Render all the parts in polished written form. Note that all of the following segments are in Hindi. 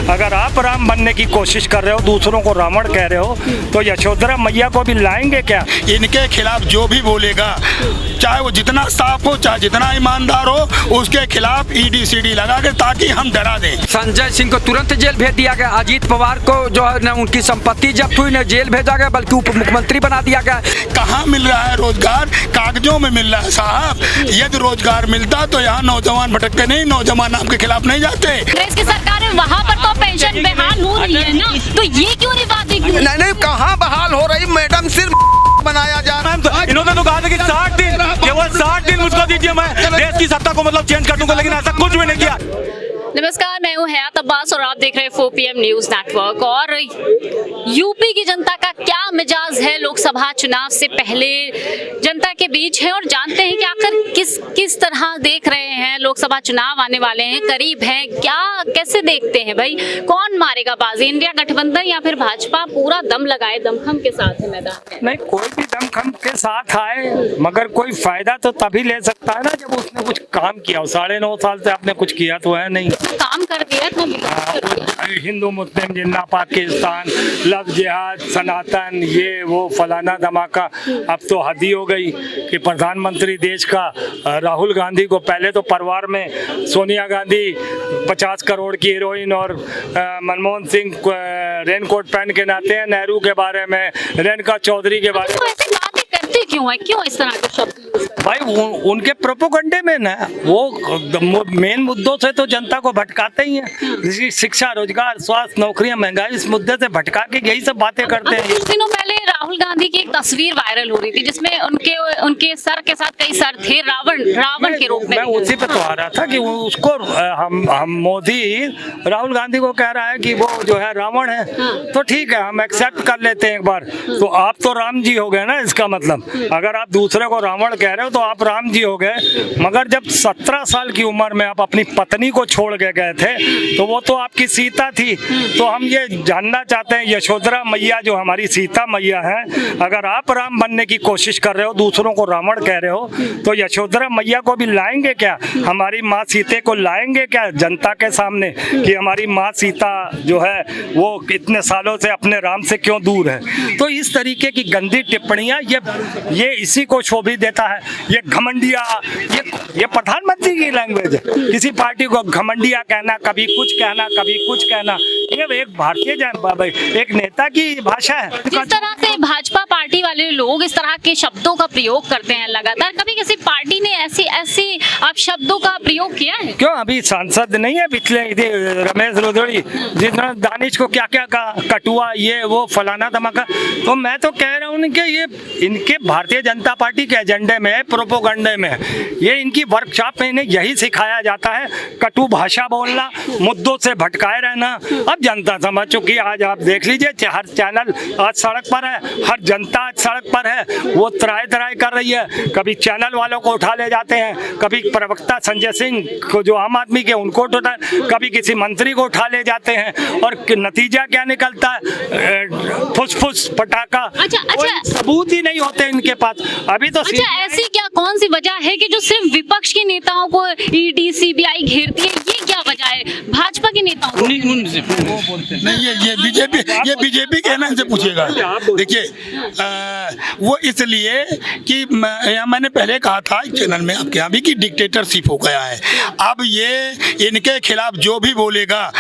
अगर आप राम बनने की कोशिश कर रहे हो, दूसरों को रावण कह रहे हो, तो यशोधरा मैया को भी लाएंगे क्या? इनके खिलाफ जो भी बोलेगा, चाहे वो जितना साफ हो, चाहे जितना ईमानदार हो, उसके खिलाफ ईडी सीडी लगा के, ताकि हम डरा दें। संजय सिंह को तुरंत जेल भेज दिया गया। अजीत पवार को जो है न उनकी संपत्ति जब्त हुई, न जेल भेजा गया बल्कि उप मुख्यमंत्री बना दिया गया। कहाँ मिल रहा है रोजगार? कागजों में मिल रहा है साहब। यदि रोजगार मिलता तो यहाँ नौजवान भटकते नहीं, नौजवान आपके खिलाफ नहीं जाते। कांग्रेस की सरकार है, वहाँ पर तो पेंशन बहाल हो रही है ना, तो ये क्यों नहीं बात? नहीं, कहाँ बहाल हो रही मैडम, सिर्फ बनाया जा रहा है। इन्होंने तो कहा था कि 60 दिन, केवल 60 दिन मुझको दीजिए, मैं देश की सत्ता को मतलब चेंज कर दूंगा, लेकिन ऐसा कुछ भी नहीं किया। नमस्कार, मैं हूं हयात अब्बास और आप देख रहे हैं 4PM न्यूज नेटवर्क। और यूपी की जनता का क्या मिजाज है लोकसभा चुनाव से पहले जनता के बीच है, और जानते हैं कि आखिर किस तरह देख रहे हैं। लोकसभा चुनाव आने वाले हैं, करीब हैं, क्या कैसे देखते हैं भाई? कौन मारेगा बाजी, इंडिया गठबंधन या फिर भाजपा पूरा दम लगाए, दमखम के साथ है मैदान में? नहीं, कोई भी दमखम के साथ आए, मगर कोई फायदा तो तभी ले सकता है ना जब उसने कुछ काम किया हो। 9.5 साल से आपने कुछ किया तो है नहीं। काम कर दिया था हिंदू मुस्लिम जिन्ना पाकिस्तान, लव जिहाद, सनातन, ये वो फलाना धमाका। अब तो हद ही हो गई कि प्रधानमंत्री देश का राहुल गांधी को पहले तो परिवार में सोनिया गांधी 50 करोड़ की हीरोइन और मनमोहन सिंह रेनकोट पहन के नाते हैं, नेहरू के बारे में, रेणुका चौधरी के बारे में। ऐसी बातें करते क्यों है, क्यों इस तरह के शब्द? भाई उनके प्रोपोगंडे में ना, वो मेन मुद्दों से तो जनता को भटकाते ही हैं। शिक्षा, रोजगार, स्वास्थ्य, नौकरियां, महंगाई, इस मुद्दे से भटका के यही सब बातें करते हैं। कुछ दिनों पहले राहुल गांधी की एक तस्वीर वायरल हो रही थी जिसमें उनके सर के साथ कई सर थे, रावण के रूप में। मैं उसी पे तो आ रहा था कि उसको हम मोदी राहुल गांधी को कह रहा है कि वो जो है रावण है, तो ठीक है, हम एक्सेप्ट कर लेते हैं एक बार। तो आप तो राम जी हो गए ना, इसका मतलब अगर आप दूसरे को रावण कह रहे हो तो आप राम जी हो गए। मगर जब 17 साल की उम्र में आप अपनी पत्नी को छोड़ के गए थे तो वो तो आपकी सीता थी। तो हम ये जानना चाहते हैं, यशोधरा मैया जो हमारी सीता मैया है, अगर आप राम बनने की कोशिश कर रहे हो, दूसरों को रावण कह रहे हो, तो यशोधरा मैया को भी लाएंगे क्या? हमारी माँ सीते को लाएंगे क्या जनता के सामने कि हमारी माँ सीता जो है वो इतने सालों से अपने राम से क्यों दूर है? तो इस तरीके की गंदी टिप्पणियां ये इसी को शोभित देता है। ये घमंडिया, ये प्रधानमंत्री की लैंग्वेज है। किसी पार्टी को घमंडिया कहना, कभी कुछ कहना, कभी कुछ कहना, ये एक भारतीय एक नेता की भाषा है। जिस तरह से भाजपा पार्टी वाले लोग इस तरह के शब्दों का प्रयोग करते हैं लगातार, कभी किसी पार्टी ने ऐसी आप शब्दों का प्रयोग किया है? क्यों, अभी सांसद नहीं है पिछले रमेश रोधड़ी, जितना दानिश को क्या क्या कहा, कटुआ, ये वो फलाना धमाका। तो मैं तो कह रहा हूँ कि ये इनके भारतीय जनता पार्टी के एजेंडे में, प्रोपोगंडे में, ये इनकी वर्कशॉप में इन्हें यही सिखाया जाता है, कटु भाषा बोलना, मुद्दों से भटकाए रहना। अब जनता समझ चुकी, आज आप देख लीजिए, हर चैनल आज सड़क पर है, हर जनता आज सड़क पर है, वो त्राई कर रही है। कभी चैनल वालों को उठा ले जाते हैं, कभी प्रवक्ता संजय सिंह को जो आम आदमी के उनको उठा, कभी किसी मंत्री को उठा ले जाते हैं, और नतीजा क्या निकलता है? फुस पटाखा। अच्छा, सबूत ही नहीं होते इनके पास अभी तो। ऐसी क्या कौन सी वजह है कि जो सिर्फ विपक्ष के नेताओं को ईडी सीबीआई घेरती है? ये क्या वजह है भाजपा के नेताओं को? नहीं, ये बीजेपी कहना से पूछेगा। देखिए, वो इसलिए कि मैंने पहले कहा था एक चैनल में आपके यहाँ भी कि डिक्टेटरशिप हो गया है। अब ये इनके खिलाफ जो भी बोलेगा,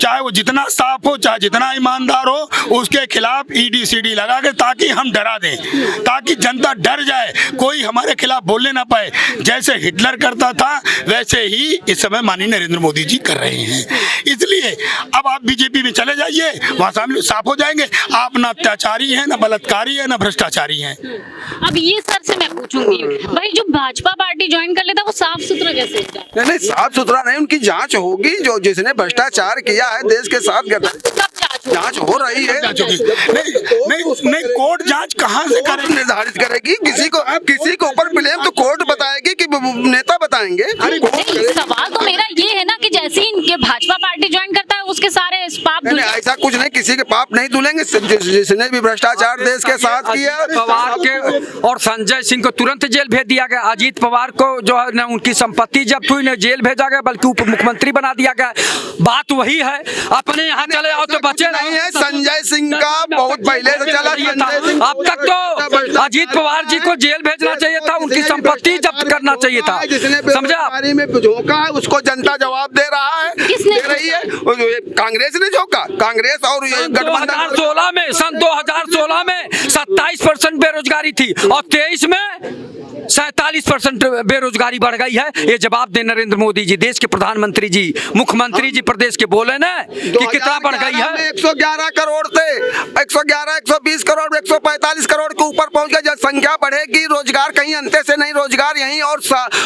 चाहे वो जितना साफ हो, चाहे जितना ईमानदार हो, उसके खिलाफ ईडी सीडी लगा के, ताकि हम डरा दें, ताकि जनता डर जाए, कोई हमारे खिलाफ बोलने ना पाए। जैसे हिटलर करता था वैसे ही इस समय माननीय नरेंद्र मोदी जी कर रहे हैं। इसलिए अब आप बीजेपी में चले जाइए, वहाँ सामने साफ हो जाएंगे, आप ना अत्याचारी हैं, ना बलात्कारी है, ना भ्रष्टाचारी हैं। अब ये सर से मैं पूछूंगी, भाई जो भाजपा पार्टी ज्वाइन कर लेता वो साफ सुथरा कैसे हो जाए? नहीं, साफ सुथरा नहीं, उनकी जांच होगी। जो जिसने भ्रष्टाचार किया है देश के साथ, कब जांच जांच हो रही है। जांच होगी। नहीं कोर्ट जांच कहाँ से कोर्ट करेगी? निर्धारित करेगी। किसी के ऊपर ब्लेम तो कोर्ट बताएगी कि नेता बताएंगे। नहीं, सवाल तो मेरा ये है ना कि जैसे ही भाजपा पार्टी ज्वाइन करता है उसके सारे पाप धुल नहीं, ऐसा कुछ नहीं, किसी के पाप नहीं धुलेंगे। जिसने भी भ्रष्टाचार देश के साथ किया, पवार के और संजय सिंह को तुरंत जेल भेज दिया गया। अजीत पवार को जो है न उनकी संपत्ति जब्त हुई, न जेल भेजा गया बल्कि उप मुख्यमंत्री बना दिया गया। बात वही है, अपने यहाँ चले आओ तो बचे नहीं है। संजय सिंह का बहुत पहले से चला। संजय सिंह अब तक तो अजीत पवार जी को जेल भेजना चाहिए था, उनकी संपत्ति जब्त करना चाहिए था। समझा? बारे में झोंका है, उसको जनता जवाब दे रहा है, किसने दे रही है। कांग्रेस ने झोंका, कांग्रेस और ये गठबंधन। 2016 में, सन 2016 में 27% बेरोजगारी थी और 23 में 47% बेरोजगारी बढ़ गई है। ये जवाब दे नरेंद्र मोदी जी, देश के प्रधानमंत्री जी, मुख्यमंत्री जी प्रदेश के, बोले ना कि कितना बढ़ गई है। 111 करोड़ से 111, 120 करोड़, 145 करोड़ के ऊपर पहुंच गया। जनसंख्या बढ़ेगी, रोजगार कहीं अंते से नहीं, रोजगार यहीं। और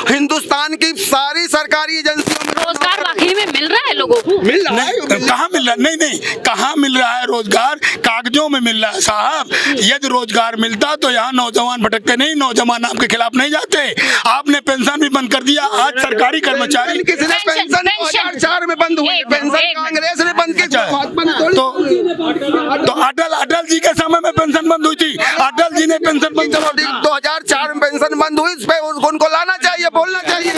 हिंदुस्तान की सारी सरकारी एजेंसियों में रोजगार वाकई में मिल रहा है लोगों को। मिल रहा है। कहाँ मिल रहा है? नहीं कहाँ मिल रहा है रोजगार? कागजों में मिल रहा है साहब। यदि रोजगार मिलता तो यहाँ नौजवान भटकते नहीं, नौजवान आपके खिलाफ नहीं जाते। आपने पेंशन भी बंद कर दिया। आज सरकारी कर्मचारी किसी ने पेंशन 2004 में बंद हुई, पेंशन कांग्रेस ने बंद की। तो अटल जी के समय में पेंशन बंद हुई थी। अटल जी ने पेंशन बंद करा दी। 2004 में पेंशन बंद हुई, इस पे उनको लाना चाहिए, बोलना चाहिए।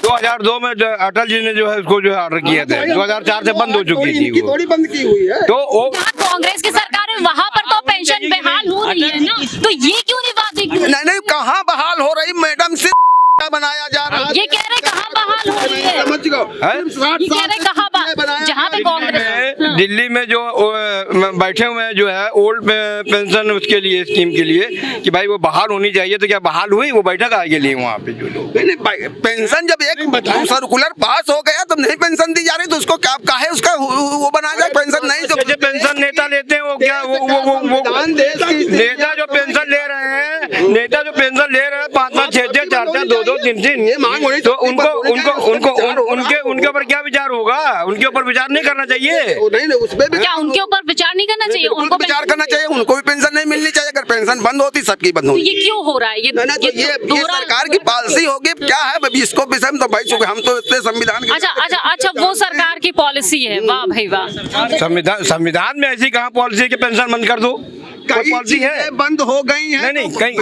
2002 में अटल जी ने जो है उसको जो है ऑर्डर किया था। 2004 से बंद हो चुकी थी वो। थोड़ी बंद की हुई है। तो वो कांग्रेस की सरकार है, वहाँ पर तो पेंशन बहाल हो रही है ना, तो ये क्यों नहीं बात दिख रही? नहीं, कहाँ बहाल हो रही मैडम? सिर्फ बनाया जा रहा है। ये कह रहे कहाँ बहाल हो रही है? समझ गो। ये कह रहे कहाँ जहाँ पे कांग्रेस दिल्ली में जो बैठे हुए हैं जो है ओल्ड पेंशन उसके लिए, स्कीम के लिए कि भाई वो बहाल होनी चाहिए, तो क्या बहाल हुई? वो बैठक आगे लिए वहाँ पे जो लोग। नहीं, पेंशन जब एक सर्कुलर पास हो गया तो नहीं पेंशन दी जा रही, तो उसको क्या काहे उसका वो बना जाए? पेंशन नहीं जो पेंशन नेता लेते हैं वो क्या वो नेता जो पेंशन ले रहे हैं, नेता जो पेंशन ले रहे हैं 5-5, 6-6, 4-4, 2-2, 3-3, तो उनके ऊपर क्या विचार होगा? उनके ऊपर विचार नहीं करना चाहिए। नहीं, उस पे क्या उनके ऊपर विचार नहीं करना चाहिए? उनको विचार करना चाहिए, उनको भी पेंशन नहीं मिलनी चाहिए। अगर पेंशन बंद होती सबकी बंद होती। ये क्यों हो रहा है? ये सरकार की पॉलिसी होगी। क्या है इसको विषय में तो भाई चुके हम तो इतने संविधान। अच्छा, वो सरकार की पॉलिसी है। वाह भाई वाह। संविधान में ऐसी कहाँ पॉलिसी है कि पेंशन बंद कर दो? कई पॉलिसी है बंद हो गई है। नहीं, कहीं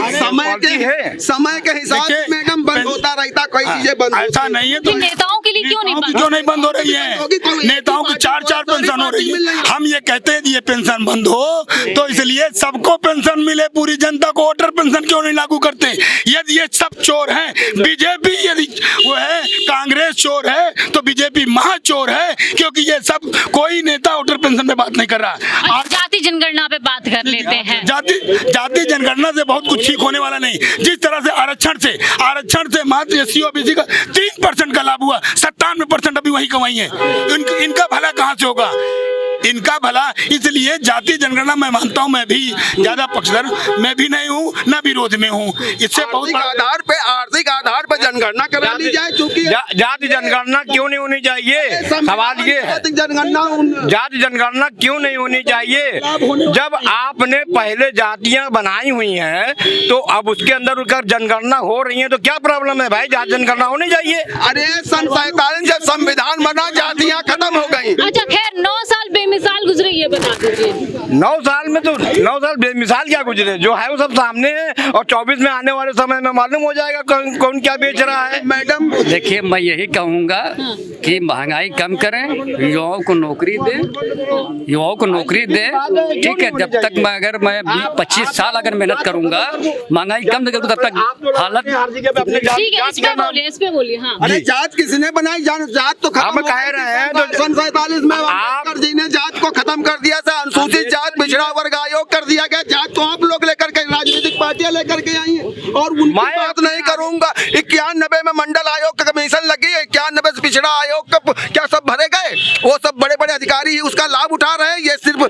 समय के हिसाब से मैडम बंद होता रहता, कई चीजें बंद। ऐसा नहीं है तो नेताओं के लिए क्यों नहीं बंद? क्यों नहीं बंद हो रही है? नेताओं की 4-4 पेंशन हो रही है। हम ये कहते हैं ये पेंशन बंद हो तो इसलिए सबको पेंशन मिले, पूरी जनता को वोटर पेंशन क्यों नहीं लागू करते? यदि ये सब चोर हैं, बीजेपी यदि वो है, कांग्रेस चोर है, तो बीजेपी महा चोर है, क्योंकि ये सब कोई नेता वोटर पेंशन पे बात नहीं कर रहा। आज जाति जनगणना पे बात कर लेते हैं। जाति जनगणना से बहुत कुछ ठीक होने वाला नहीं। जिस तरह से आरक्षण से मात्र एससी ओबीसी का 3% का लाभ हुआ, 97% अभी वही कमाई है। इनका भला कहाँ से होगा? इनका भला इसलिए जाति जनगणना मैं मानता हूँ, मैं भी ज्यादा पक्षधर मैं भी नहीं हूँ, न विरोध में हूँ। इससे बहुत आर्थिक आधार पर जनगणना करा ली जाए। चूंकि जाति जनगणना क्यों नहीं होनी चाहिए? सवाल ये है, जाति जनगणना क्यों नहीं होनी चाहिए? जब आपने पहले जातियां बनाई हुई हैं तो अब उसके अंदर उनका जनगणना हो रही है, तो क्या प्रॉब्लम है भाई? जाति जनगणना होनी चाहिए। अरे सन 47 जब संविधान बना, जातियां खत्म हो गई। अच्छा खैर, 9 साल बेमिसाल गुजरे, ये बता दीजिए। 9 साल में तो 9 साल बेमिसाल क्या गुजरे? जो है वो सब सामने है और 24 में आने वाले समय में मालूम हो जाएगा कौन क्या बेच रहा है। मैडम देखिए, मैं यही कहूँगा कि महंगाई कम करें, युवाओं को नौकरी दें, ठीक है। जब तक मैं 25 साल अगर मेहनत करूँगा, महंगाई कम नहीं करूँगा, तब तक हालत ठीक है। इस पे बोलिए। हाँ, अरे जात किसने बनाई? जात तो हम कह रहे हैं तो सन 47 में अम्बेडकर जी ने जात को खत्म कर दिया था। अनुसूचित जात पिछड़ा वर्ग आयोग कर दिया गया। जात तो आप लोग लेकर के, राजनीतिक पार्टियां लेकर के आई हैं, और उनकी बात नहीं करूंगा। 91 में मंडल आयोग का कमीशन लगी है, 91 से पिछड़ा आयोग का क्या सब भरे गए? वो सब बड़े बड़े अधिकारी ही उसका लाभ उठा रहे हैं। ये सिर्फ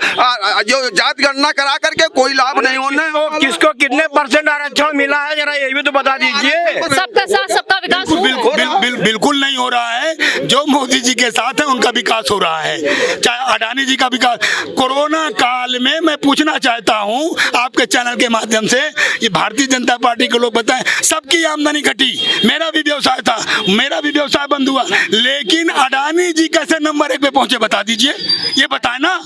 जो जात गणना करा करके कोई लाभ नहीं होने। किसको कितने % आरक्षण मिला है, जरा ये भी तो बता दीजिए। सबका साथ सबका विकास। बिल्कुल बिल्कुल नहीं हो रहा है। जो मोदी जी के साथ है उनका विकास हो रहा है, चाहे अडानी जी का विकास। कोरोना काल में मैं पूछना चाहता हूं आपके चैनल के माध्यम से, ये भारतीय जनता पार्टी के लोग बताएं, सबकी आमदनी घटी, मेरा भी व्यवसाय था, मेरा भी व्यवसाय बंद हुआ, लेकिन अडानी जी कैसे नंबर 1 पे पहुंचे बता दीजिए, ये बताए ना।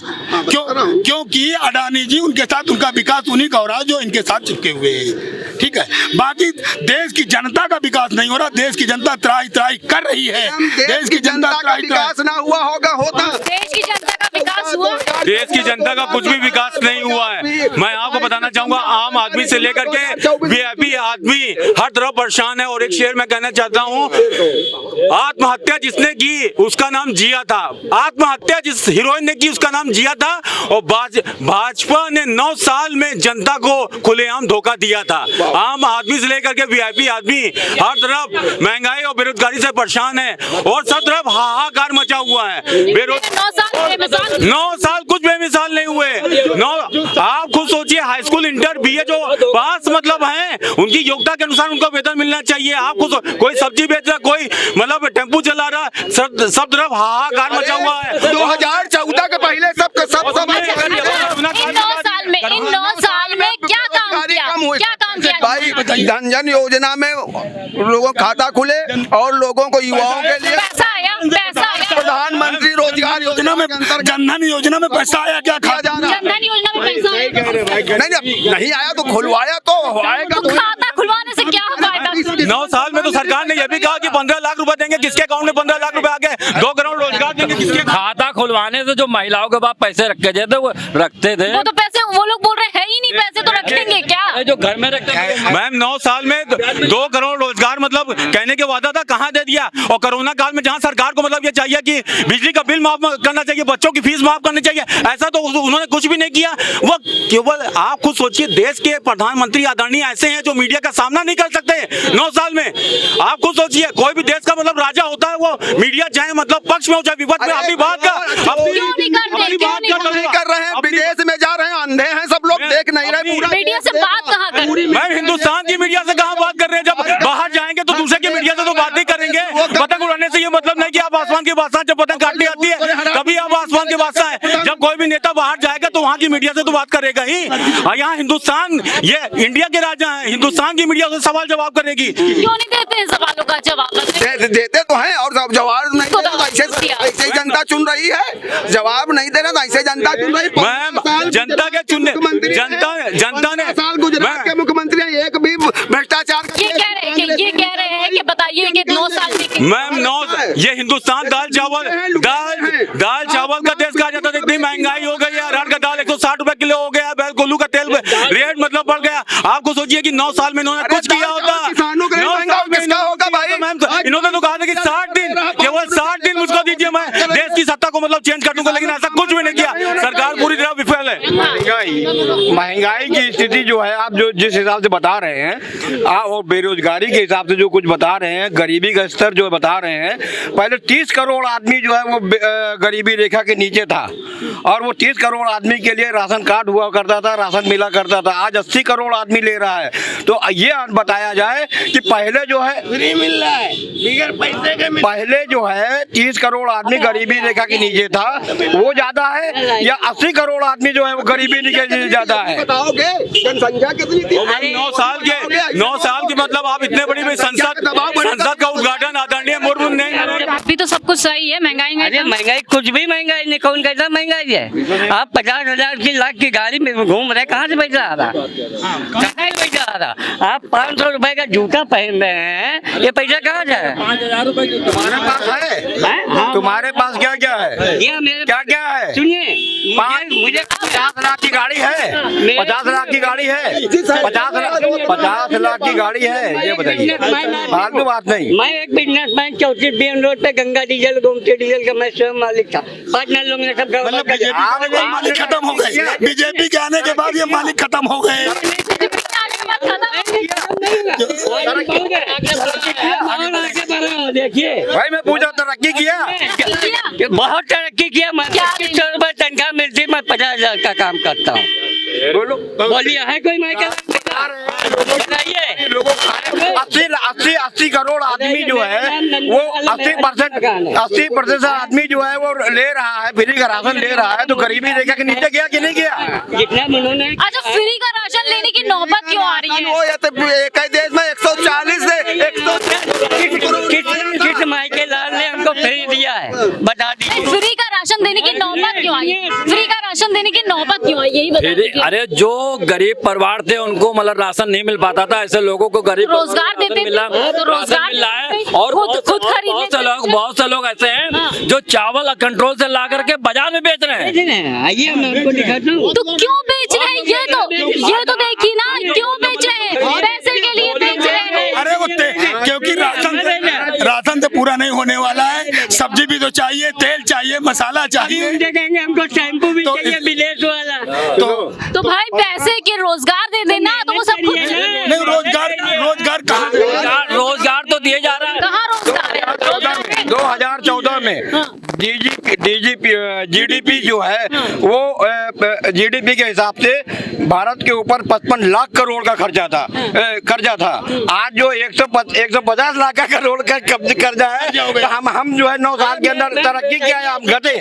क्योंकि अडानी जी, उनके साथ उनका विकास उन्हीं का हो रहा है जो इनके साथ चिपके हुए हैं, ठीक है। बाकी देश की जनता का विकास नहीं हो रहा, देश की जनता त्राही त्राही कर रही है। देश की जनता का विकास ना हुआ होगा, होता देश की जनता का विकास हुआ, देश की जनता का कुछ भी विकास नहीं हुआ है। मैं आपको बताना चाहूंगा, आम आदमी से लेकर के वीआईपी आदमी हर तरफ परेशान है। और एक शेर मैं कहना चाहता हूं, आत्महत्या जिसने की उसका नाम जिया था, आत्महत्या जिस हीरोइन ने की उसका नाम जिया था। और भाजपा ने 9 साल में जनता को खुलेआम धोखा दिया था। आम आदमी से लेकर के वीआईपी आदमी हर तरफ महंगाई और बेरोजगारी से परेशान है और सब तरफ हाहाकार मचा हुआ है। 9 साल कुछ बेमिसाल नहीं हुए। आप खुद सोचिए, हाई स्कूल इंटर बीए जो पास मतलब हैं, उनकी योग्यता के अनुसार उनको वेतन मिलना चाहिए। आप खुद, कोई सब्जी बेच रहा, कोई मतलब टेम्पू चला रहा, सब तरफ हाहाकार मचा हुआ है। 2014 के पहले इन 9 साल में क्या काम किया भाई, धन जन योजना में लोगों खाता खुले और लोगों को, युवाओं के लिए पैसा आया प्रधानमंत्री रोजगार योजना में, जनधन योजना में पैसा आया क्या? जनधन योजना में पैसा आया? नहीं आया तो खुलवाया तो आएगा। तो खाता खुलवाने से क्या फायदा? 9 साल में तो सरकार ने यह भी कहा कि 15 लाख रुपए देंगे, किसके अकाउंट में 15 लाख रुपए आ गए? 2 करोड़ रोजगार देंगे, किसके? खाता खुलवाने से जो महिलाओं के पास पैसे रखे जाते वो रखते थे, वो तो पैसे वो लोग बोल रहे हैं ही नहीं, पैसे तो रखेंगे क्या? जो घर में रखते थे। मैम 9 साल में 2 करोड़ रोजगार मतलब कहने के वादा था, कहाँ दे दिया? और कोरोना काल में जहाँ सरकार को मतलब ये चाहिए कि बिजली का बिल माफ करना चाहिए, बच्चों की फीस माफ करनी चाहिए, ऐसा तो उन्होंने कुछ भी नहीं किया। वो केवल, आप खुद सोचिए, देश के प्रधानमंत्री आदरणीय ऐसे हैं जो मीडिया का सामना नहीं कर सकते 9 साल में। आप खुद सोचिए, कोई भी देश का मतलब राजा होता है, वो मीडिया चाहे मतलब पक्ष में हो चाहे विपक्ष में, अपनी बात का कर रहे हैं, विदेश में जा रहे हैं, अंधे हैं सब लोग, देख नहीं रहे। पूरा मीडिया से बात कहाँ कर? मैम हिंदुस्तान की मीडिया से कहाँ बात कर रहे हैं? जब बाहर जाएंगे तो दूसरे की मीडिया से तो बात ही करेंगे। पतंग उड़ाने से ये मतलब नहीं कि आप आसमान के बादशाह, जब पतंग काटनी आती है तभी आप आसमान के बादशाह हैं। जब कोई भी नेता बाहर जाएगा तो वहाँ की मीडिया से तो बात करेगा ही। यहाँ हिंदुस्तान, ये इंडिया के राजा हैं, हिंदुस्तान की मीडिया से सवाल जवाब करेगी। क्यों नहीं देते हैं सवालों का जवाब? देते तो हैं और जवाब नहीं देना, ऐसे जनता चुन रही है। जवाब नहीं देना तो ऐसे जनता चुन रही है। मैम जनता के चुनने, जनता ने साल गुजरात के मुख्यमंत्री एक भी भ्रष्टाचार ये कह रहे हैं कि बताइए कि 9 साल में मैम ये हिंदुस्तान दाल चावल का देश कहा जाता है। इतनी महंगाई हो गई है, अरहर का दाल 160 रुपए किलो हो गया, बैलकोल्लू का तेल रेट मतलब बढ़ गया। आपको सोचिए कि 9 साल में इन्होंने कुछ किया होता। किसानों के लिए महंगा किसका होगा भाई? मैम इन्होंने तो कहा था कि 60 दिन, केवल 60 दिन मुझको दीजिए, मैं देश की सत्ता को मतलब चेंज कर दूंगा, लेकिन ऐसा कुछ भी नहीं किया। सरकार पूरी तरह विफल है। महंगाई की स्थिति जो है, आप जो जिस हिसाब से बता रहे हैं, और बेरोजगारी के हिसाब से जो कुछ बता रहे हैं, गरीबी का स्तर जो बता रहे हैं, पहले 30 करोड़ आदमी जो है वो गरीबी रेखा के नीचे था, और वो 30 करोड़ आदमी के लिए राशन कार्ड हुआ करता था, राशन मिला करता था। आज 80 करोड़ आदमी ले रहा है। तो ये बताया जाए कि पहले जो है फ्री मिल रहा है, बिगर पैसे के पहले जो है 30 करोड़ आदमी गरीबी रेखा के नीचे था, वो ज्यादा है, या 80 करोड़ आदमी जो है वो गरीबी के ज्यादा है? बताओगे जनसंख्या कितनी थी? 9 साल की मतलब आप इतने बड़ी संसद का उद्घाटन आदरणीय मुर्मू ने। अभी तो सब कुछ सही है, महंगाई महंगाई कुछ भी महंगाई नहीं, कौन कैसा महंगाई है? आप 50,000 की लाख की गाड़ी में घूम रहे, कहाँ से पैसा आ रहा? कहाँ से पैसा आ रहा? आप 500 रुपए का जूता पहन रहे हैं, ये पैसा कहाँ जाए? 5,000 रुपए तुम्हारे पास है? तुम्हारे पास क्या क्या है? क्या क्या है? सुनिए, मुझे 50 लाख की गाड़ी है, 50 लाख की गाड़ी है, 50 लाख की गाड़ी है, ये बताइए, फालतू बात नहीं। मैं एक बिजनेसमैन 34 BN रोड पे गंगा डीजल गोमती डीजल का मैं स्वयं मालिक था। 5 लोग ने सब मालिक खत्म हो गए, बीजेपी के आने के बाद ये मालिक खत्म हो गए। देखिए भाई मैं पूछा तरक्की किया, बहुत तरक्की किया। मैं 2500 रुपए तनख्वाह मिलती, मैं 50,000 का काम करता हूँ। बोलो बोलिए, है कोई माइकल बताइए। 80 करोड़ आदमी जो है वो 80% से आदमी जो है वो ले रहा है, फ्री का राशन ले रहा है, तो गरीबी रेखा के नीचे गया कि नहीं गया? जितना उन्होंने अच्छा, फ्री का राशन लेने की नौबत क्यों आ रही है? वो या तो एक ही देश में 140 से 140 किस माइकल लाल ने हमको फ्री दिया है, बता दीजिए। फ्री का राशन देने की नौबत क्यों आई? फ्री का राशन देने की नौबत क्यों आई, यही बता दीजिए। अरे जो गरीब परिवार थे उनको मतलब राशन नहीं मिल पाता था, ऐसे लोगों को गरीब रोजगार देते थे, तो रोजगार मिल रहा है। देते थे, और खुद खरीद लेते थे। बहुत से लोग ऐसे हैं जो चावल कंट्रोल से ला करके बाजार में बेच रहे हैं। आइए मैं आपको दिखाता हूँ। तो क्यों बेच रहे हैं? ये तो देखिए ना, क्यों बेच रहे हैं? पैसे के लिए बेच रहे हैं। अरे वो क्योंकि राशन तो पूरा नहीं होने वाला है, सब्जी भी तो चाहिए, तेल चाहिए, मसाला चाहिए, दे देंगे हमको, शैम्पू भी तो चाहिए विदेश वाला। तो भाई पैसे के रोजगार दे देना, तो वो सब कुछ नहीं रोजगार कहाँ? रोजगार तो दिए जा रहा है। कहाँ रोजगार है? रोजगार है। 2014 में जीडीपी जो है वो जीडीपी के हिसाब से भारत के ऊपर 55 लाख करोड़ का कर्जा था। आज जो 150 लाख का करोड़ का कर्जा है, तो हम जो है 9 साल के अंदर तरक्की किया है, हम घटे।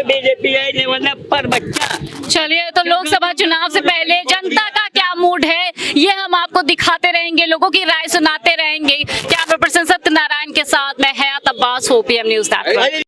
बीजेपी आई वरना पर बच्चा। चलिए, तो लोकसभा चुनाव से पहले जनता का क्या मूड है, ये हम आपको दिखाते रहेंगे, लोगों की राय सुनाते रहेंगे। कैमरा पर्सन सत्यनारायण के साथ मैं हयात अब्बास, OPM न्यूज़ नेटवर्क।